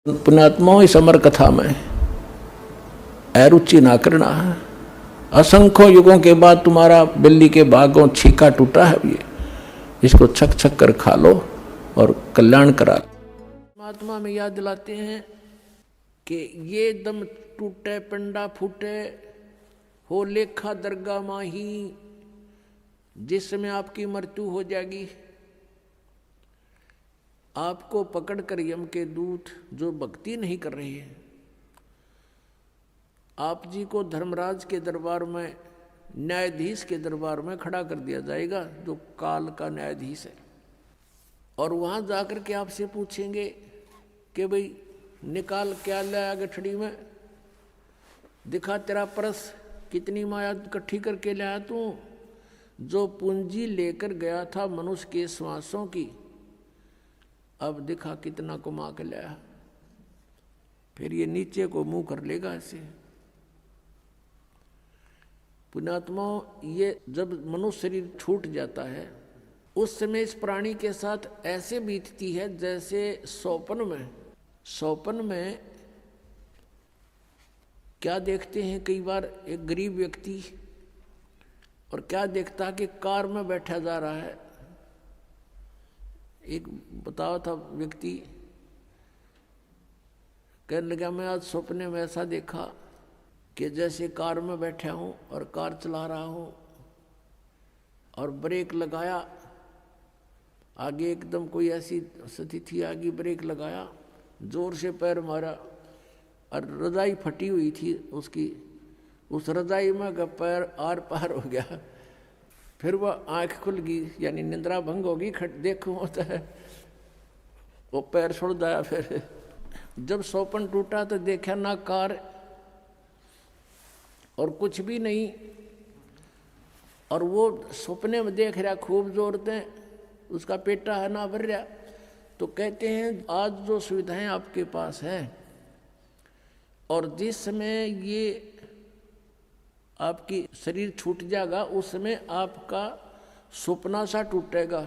पुण्यात्माओं, इस अमर कथा में अरुचि ना करना है। असंख्य युगों के बाद तुम्हारा बिल्ली के भागों छीका टूटा है, ये इसको छक छक कर खा लो और कल्याण करा लो। परमात्मा में याद दिलाते हैं कि ये दम टूटे पिंडा फूटे हो लेखा दरगाह माही, जिस समय आपकी मृत्यु हो जाएगी, आपको पकड़कर यम के दूत जो भक्ति नहीं कर रहे हैं, आप जी को धर्मराज के दरबार में, न्यायाधीश के दरबार में खड़ा कर दिया जाएगा, जो काल का न्यायाधीश है। और वहां जाकर के आपसे पूछेंगे कि भाई निकाल क्या लाया गठड़ी में, दिखा तेरा परस, कितनी माया इकट्ठी करके लाया तू। जो पूंजी लेकर गया था मनुष्य के श्वासों की, अब दिखा कितना कमा के लाया। फिर ये नीचे को मुंह कर लेगा ऐसे। पुण्यात्माओं, ये जब मनुष्य शरीर छूट जाता है, उस समय इस प्राणी के साथ ऐसे बीतती है जैसे स्वप्न में क्या देखते हैं कई बार एक गरीब व्यक्ति, और क्या देखता है कि कार में बैठा जा रहा है। एक बताया था व्यक्ति, कहने लगा मैं आज सपने में ऐसा देखा कि जैसे कार में बैठा हूं और कार चला रहा हूं, और ब्रेक लगाया, आगे एकदम कोई ऐसी स्थिति आ गई, ब्रेक लगाया, जोर से पैर मारा और रजाई फटी हुई थी उसकी, उस रजाई में का पैर आर पार हो गया। फिर वह आंख खुल गई, यानी निंद्रा भंग होगी, देखो होता है वो पैर छोड़ दिया। फिर जब स्वप्न टूटा तो देखा ना कार और कुछ भी नहीं, और वो सपने में देख रहा खूब जोर से, उसका पेटा है ना भर रहा। तो कहते हैं आज जो सुविधाएं आपके पास हैं, और जिस समय ये आपकी शरीर छूट जाएगा, उस समय आपका सपना सा टूटेगा,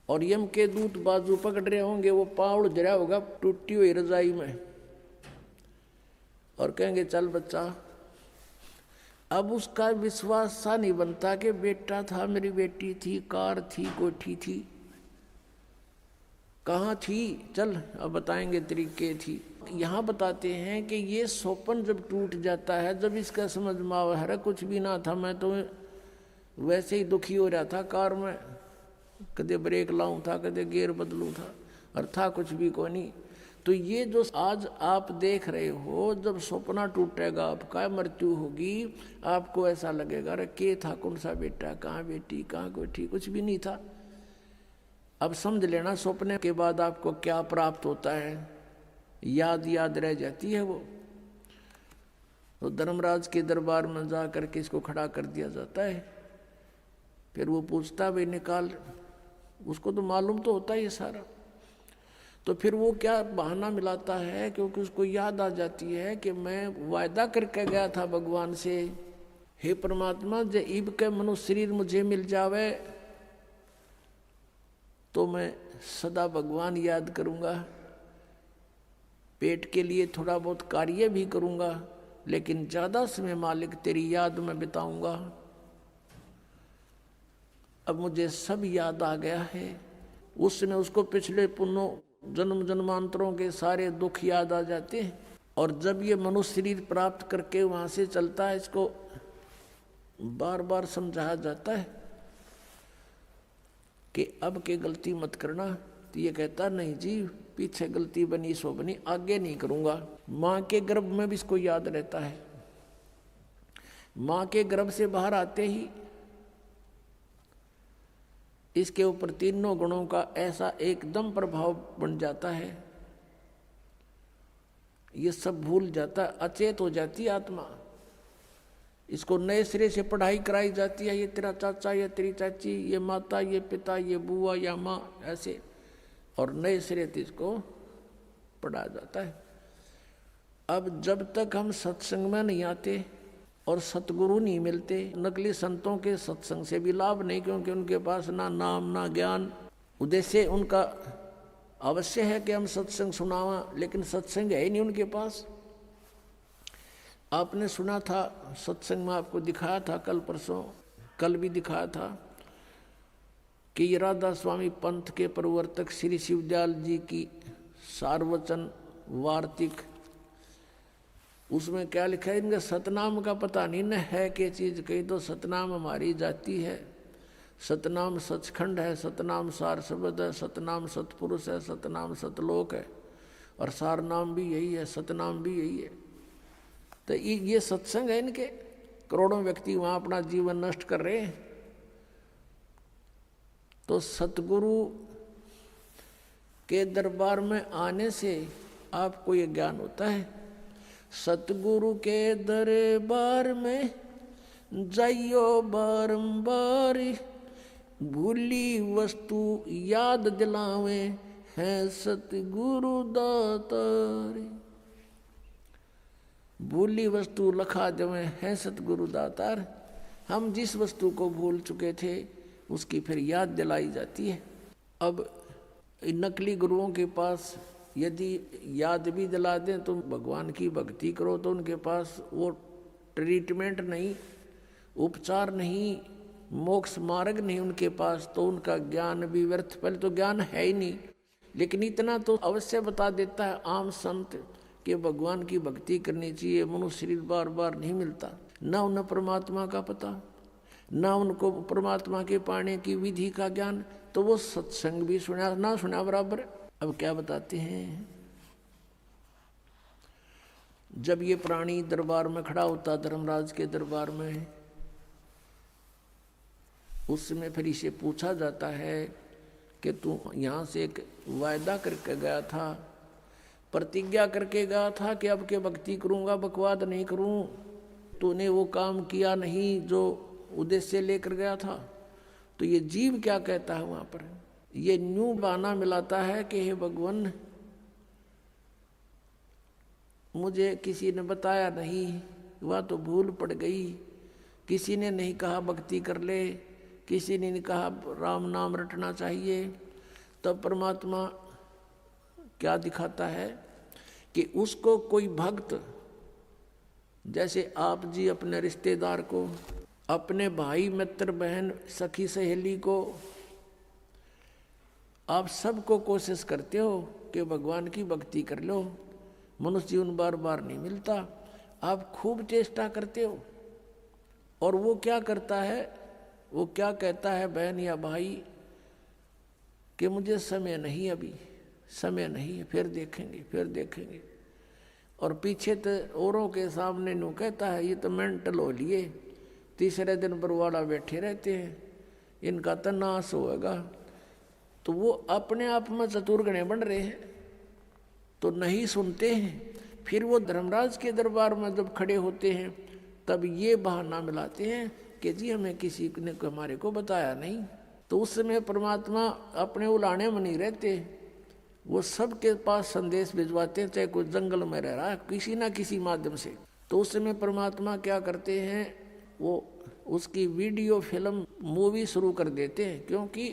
और यम के दूत बाजू पकड़ रहे होंगे, वो पाँव जरा होगा टूटी हुई रजाई में, और कहेंगे चल बच्चा। अब उसका विश्वास सा नहीं बनता कि बेटा था, मेरी बेटी थी, कार थी, कोठी थी, कहाँ थी, चल अब बताएंगे तरीके थी। यहाँ बताते हैं कि ये स्वप्न जब टूट जाता है, जब इसका समझ में आवा है कुछ भी ना था, मैं तो वैसे ही दुखी हो रहा था कार में, कदे ब्रेक लाऊं था, कदे गियर बदलूं था, और था कुछ भी को नहीं। तो ये जो आज आप देख रहे हो, जब सपना टूटेगा, आपका मृत्यु होगी, आपको ऐसा लगेगा अरे के था, कौन सा बेटा, कहाँ बेटी, कहाँ कोठी, कुछ भी नहीं था। अब समझ लेना सपने के बाद आपको क्या प्राप्त होता है, याद रह जाती है वो। तो धर्मराज के दरबार में जा करके इसको खड़ा कर दिया जाता है। फिर वो पूछता भाई निकाल, उसको तो मालूम तो होता है ये सारा। तो फिर वो क्या बहाना मिलाता है, क्योंकि उसको याद आ जाती है कि मैं वायदा करके गया था भगवान से, हे परमात्मा जे इब के मनुष्य शरीर मुझे मिल जावे तो मैं सदा भगवान याद करूंगा, पेट के लिए थोड़ा बहुत कार्य भी करूंगा, लेकिन ज्यादा समय मालिक तेरी याद में बिताऊंगा। अब मुझे सब याद आ गया है। उस समय उसको पिछले पुण्यों जन्म जन्मांतरों के सारे दुख याद आ जाते हैं, और जब ये मनुष्य शरीर प्राप्त करके वहां से चलता है, इसको बार बार समझाया जाता है कि अब के गलती मत करना। तो ये कहता नहीं जी, पीछे गलती बनी सो बनी, आगे नहीं करूंगा। माँ के गर्भ में भी इसको याद रहता है। माँ के गर्भ से बाहर आते ही इसके ऊपर तीनों गुणों का ऐसा एकदम प्रभाव बन जाता है, ये सब भूल जाता है, अचेत हो जाती है आत्मा। इसको नए सिरे से पढ़ाई कराई जाती है, ये तेरा चाचा, ये तेरी चाची, ये माता, ये पिता, ये बुआ या माँ, ऐसे, और नए सिरे से इसको पढ़ाया जाता है। अब जब तक हम सत्संग में नहीं आते और सतगुरु नहीं मिलते, नकली संतों के सत्संग से भी लाभ नहीं, क्योंकि उनके पास ना नाम ना ज्ञान, उद्देश्य उनका अवश्य है कि हम सत्संग सुनावा, लेकिन सत्संग है ही नहीं उनके पास। आपने सुना था सत्संग में, आपको दिखाया था कल परसों, कल भी दिखाया था कि ये राधा स्वामी पंथ के प्रवर्तक श्री शिवदयाल जी की सारवचन वार्तिक, उसमें क्या लिखा है, इनका सतनाम का पता नहीं न है क्या चीज़। कही तो सतनाम हमारी जाति है, सतनाम सचखंड है, सतनाम सार शब्द है, सतनाम सतपुरुष है, सतनाम सतलोक है, और सार नाम भी यही है, सतनाम भी यही है। तो ये सत्संग है इनके। करोड़ों व्यक्ति वहाँ अपना जीवन नष्ट कर रहे हैं। तो सतगुरु के दरबार में आने से आपको ये ज्ञान होता है। सतगुरु के दरबार में जाइयो बारंबार, भूली वस्तु याद दिलावे हैं सतगुरु दातार। भूली वस्तु लखा देवे हैं सतगुरु दातार। हम जिस वस्तु को भूल चुके थे उसकी फिर याद दिलाई जाती है। अब नकली गुरुओं के पास यदि याद भी दिला दें तो भगवान की भक्ति करो तो उनके पास वो ट्रीटमेंट नहीं, उपचार नहीं, मोक्ष मार्ग नहीं उनके पास, तो उनका ज्ञान भी व्यर्थ। पहले तो ज्ञान है ही नहीं, लेकिन इतना तो अवश्य बता देता है आम संत कि भगवान की भक्ति करनी चाहिए। मनुष्य शरीर बार बार नहीं मिलता, ना उन्हें परमात्मा का पता, ना उनको परमात्मा के पाने की विधि का ज्ञान, तो वो सत्संग भी सुना ना सुना बराबर। अब क्या बताते हैं, जब ये प्राणी दरबार में खड़ा होता, धर्मराज के दरबार में, उस समय फिर इसे पूछा जाता है कि तू यहाँ से एक वायदा करके गया था, प्रतिज्ञा करके गया था कि अब के भक्ति करूँगा, बकवाद नहीं करूँ, तूने वो काम किया नहीं जो उद्देश्य लेकर गया था। तो ये जीव क्या कहता है वहाँ पर, ये न्यू बहाना मिलाता है कि हे भगवान, मुझे किसी ने बताया नहीं, वह तो भूल पड़ गई, किसी ने नहीं कहा भक्ति कर ले, किसी ने नहीं कहा राम नाम रटना चाहिए। तब परमात्मा क्या दिखाता है कि उसको कोई भक्त, जैसे आप जी अपने रिश्तेदार को, अपने भाई मित्र बहन सखी सहेली को, आप सबको कोशिश करते हो कि भगवान की भक्ति कर लो, मनुष्य जीवन बार बार नहीं मिलता, आप खूब चेष्टा करते हो। और वो क्या करता है, वो क्या कहता है बहन या भाई कि मुझे समय नहीं, अभी समय नहीं है, फिर देखेंगे फिर देखेंगे। और पीछे तो औरों के सामने न्यू कहता है ये तो मेंटल हो लिए, तीसरे दिन बरवाड़ा बैठे रहते हैं, इनका तो नाश होगा। तो वो अपने आप में चतुर्गणे बन रहे हैं, तो नहीं सुनते हैं। फिर वो धर्मराज के दरबार में जब खड़े होते हैं तब ये बहाना मिलाते हैं कि जी हमें किसी ने हमारे को बताया नहीं। तो उस समय परमात्मा अपने उलाने में नहीं रहते, वो सबके पास संदेश भिजवाते हैं, चाहे कोई जंगल में रह रहा है किसी ना किसी माध्यम से। तो उस समय परमात्मा क्या करते हैं, वो उसकी वीडियो फिल्म मूवी शुरू कर देते हैं। क्योंकि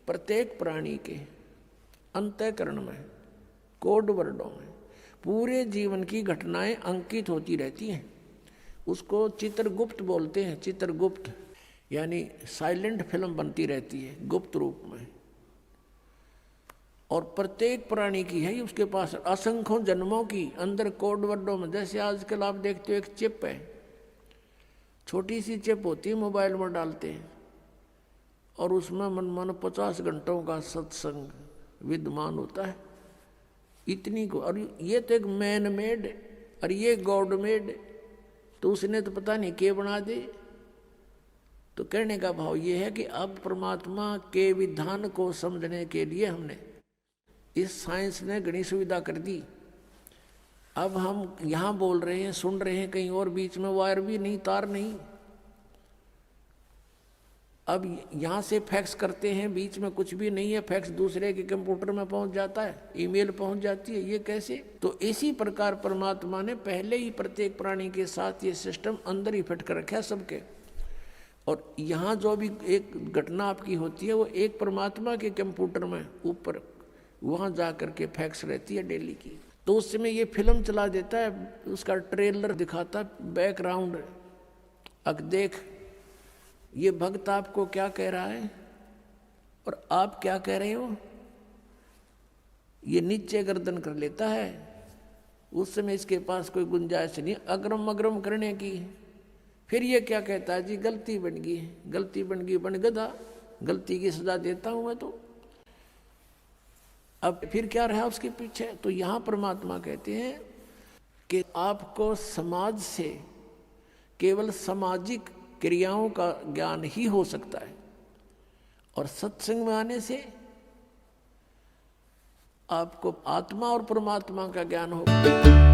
प्रत्येक प्राणी के अंतःकरण में, कोड वर्डों में पूरे जीवन की घटनाएं अंकित होती रहती हैं। उसको चित्रगुप्त बोलते हैं, चित्रगुप्त यानी साइलेंट फिल्म बनती रहती है गुप्त रूप में। और प्रत्येक प्राणी की है उसके पास असंख्यों जन्मों की अंदर कोड वर्डों में। जैसे आजकल आप देखते हो एक चिप है, छोटी सी चिप होती है, मोबाइल में डालते हैं और उसमें मन 50 घंटों का सत्संग विद्यमान होता है, इतनी को। और ये तो एक मैन मेड और ये गॉड मेड, तो उसने तो पता नहीं क्या बना दे। तो कहने का भाव ये है कि अब परमात्मा के विधान को समझने के लिए हमने इस साइंस ने घनी सुविधा कर दी। अब हम यहाँ बोल रहे हैं, सुन रहे हैं, कहीं और बीच में वायर भी नहीं, तार नहीं। अब यहाँ से फैक्स करते हैं, बीच में कुछ भी नहीं है, फैक्स दूसरे के कंप्यूटर में पहुँच जाता है, ईमेल पहुँच जाती है। ये कैसे? तो इसी प्रकार परमात्मा ने पहले ही प्रत्येक प्राणी के साथ ये सिस्टम अंदर ही फिट कर रखा है सबके। और यहाँ जो भी एक घटना आपकी होती है वो एक परमात्मा के कंप्यूटर में ऊपर वहाँ जा कर के फैक्स रहती है डेली की। तो उस समय ये फिल्म चला देता है, उसका ट्रेलर दिखाता, बैकग्राउंड, अब देख ये भक्त आपको क्या कह रहा है और आप क्या कह रहे हो। ये नीचे गर्दन कर लेता है। उस समय इसके पास कोई गुंजाइश नहीं अग्रम अग्रम करने की। फिर ये क्या कहता है, जी गलती बन गई, गलती बन गई, बन गधा, गलती की सजा देता हूं मैं तो। अब फिर क्या रहा उसके पीछे। तो यहां परमात्मा कहते हैं कि आपको समाज से केवल सामाजिक क्रियाओं का ज्ञान ही हो सकता है, और सत्संग में आने से आपको आत्मा और परमात्मा का ज्ञान होगा।